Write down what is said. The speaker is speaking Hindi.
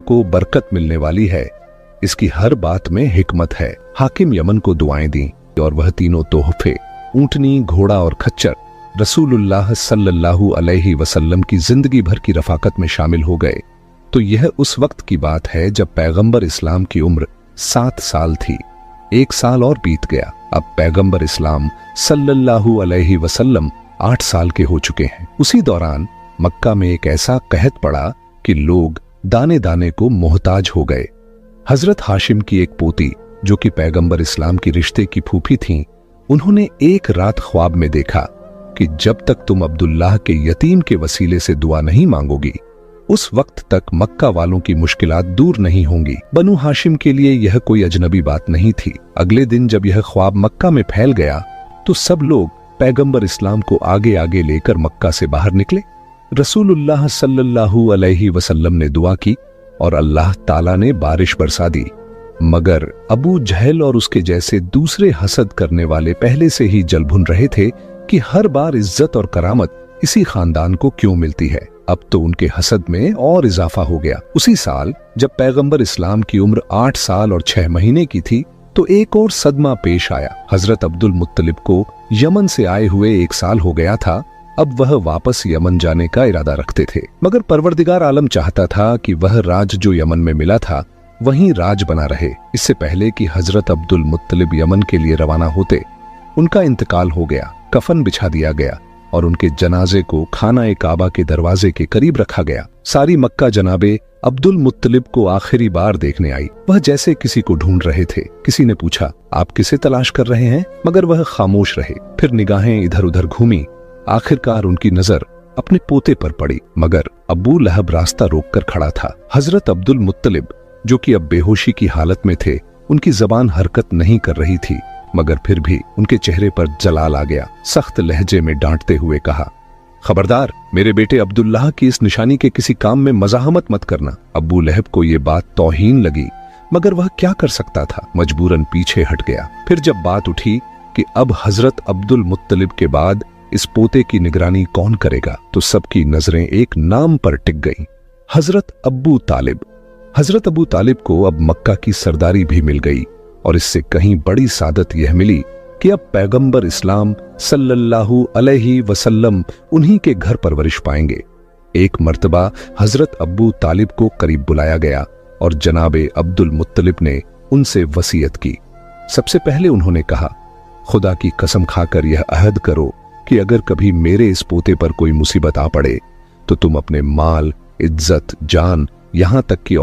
को बरकत मिलने वाली है। इसकी हर बात में हिकमत है। हाकिम यमन को दुआएं दी और वह तीनों तोहफे, ऊंटनी, घोड़ा और खच्चर, रसूलुल्लाह सल्लल्लाहु अलैहि वसल्लम की जिंदगी भर की रफाकत में शामिल हो गए। तो यह उस वक्त की बात है जब पैगंबर इस्लाम की उम्र 7 साल थी। 1 साल और बीत गया। अब पैगंबर इस्लाम सल्लल्लाहु अलैहि वसल्लम 8 साल के हो चुके हैं। उसी दौरान मक्का में एक ऐसा कहत पड़ा कि लोग दाने दाने को मोहताज हो गए। हजरत हाशिम की एक पोती, जो कि पैगंबर इस्लाम की रिश्ते की फूफी थीं, उन्होंने एक रात ख्वाब में देखा कि जब तक तुम अब्दुल्लाह के यतीम के वसीले से दुआ नहीं मांगोगी, उस वक्त तक मक्का वालों की मुश्किलात दूर नहीं होंगी। बनु हाशिम के लिए यह कोई अजनबी बात नहीं थी। अगले दिन जब यह ख्वाब मक्का में फैल गया तो सब लोग पैगंबर इस्लाम को आगे आगे लेकर मक्का से बाहर निकले। रसूलुल्लाह सल्लल्लाहु अलैहि वसल्लम ने दुआ की और अल्लाह ताला ने बारिश बरसा दी। मगर अबू जहल और उसके जैसे दूसरे हसद करने वाले पहले से ही जल भुन रहे थे कि हर बार इज्जत और करामत इसी खानदान को क्यों मिलती है। अब तो उनके हसद में और इजाफा हो गया। उसी साल जब पैगंबर इस्लाम की उम्र 8 साल और 6 महीने की थी तो एक और सदमा पेश आया। हजरत अब्दुल मुत्तलिब को यमन से आए हुए 1 साल हो गया था। अब वह वापस यमन जाने का इरादा रखते थे, मगर परवरदिगार आलम चाहता था कि वह राज जो यमन में मिला था वहीं राज बना रहे। इससे पहले कि हजरत अब्दुल मुत्तलिब यमन के लिए रवाना होते, उनका इंतकाल हो गया। कफन बिछा दिया गया और उनके जनाजे को खाना ए काबा के दरवाजे के करीब रखा गया। सारी मक्का जनाबे अब्दुल मुत्तलिब को आखिरी बार देखने आई। वह जैसे किसी को ढूंढ रहे थे। किसी ने पूछा, आप किसे तलाश कर रहे हैं? मगर वह खामोश रहे। फिर निगाहें इधर उधर घूमी। आखिरकार उनकी नजर अपने पोते पर पड़ी, मगर अबू लहब रास्ता रोककर खड़ा था। हजरत अब्दुल मुत्तलिब, जो कि अब बेहोशी की हालत में थे, उनकी जबान हरकत नहीं कर रही थी, मगर फिर भी उनके चेहरे पर जलाल आ गया। सख्त लहजे में डांटते हुए कहा, खबरदार, मेरे बेटे अब्दुल्लाह की इस निशानी के किसी काम में मजाहमत मत करना। अबू लहब को ये बात तौहीन लगी, मगर वह क्या कर सकता था। मजबूरन पीछे हट गया। फिर जब बात उठी कि अब हजरत अब्दुल मुत्तलिब के बाद इस पोते की निगरानी कौन करेगा, तो सबकी नजरें एक नाम पर टिक गईं, हजरत अबू तालिब। हजरत अबू तालिब को अब मक्का की सरदारी भी मिल गई और इससे कहीं बड़ी सादत यह मिली कि अब पैगंबर इस्लाम सल्लल्लाहु अलैहि वसल्लम उन्हीं के घर परवरिश पाएंगे। एक मर्तबा हजरत अबू तालिब को करीब बुलाया गया और जनाबे अब्दुल मुत्तलिब ने उनसे वसीयत की। सबसे पहले उन्होंने कहा, खुदा की कसम खाकर यह अहद करो कि अगर कभी मेरे इस पोते पर कोई मुसीबत आ पड़े तो तुम अपने माल, इज्जत, जान, यहां तक कि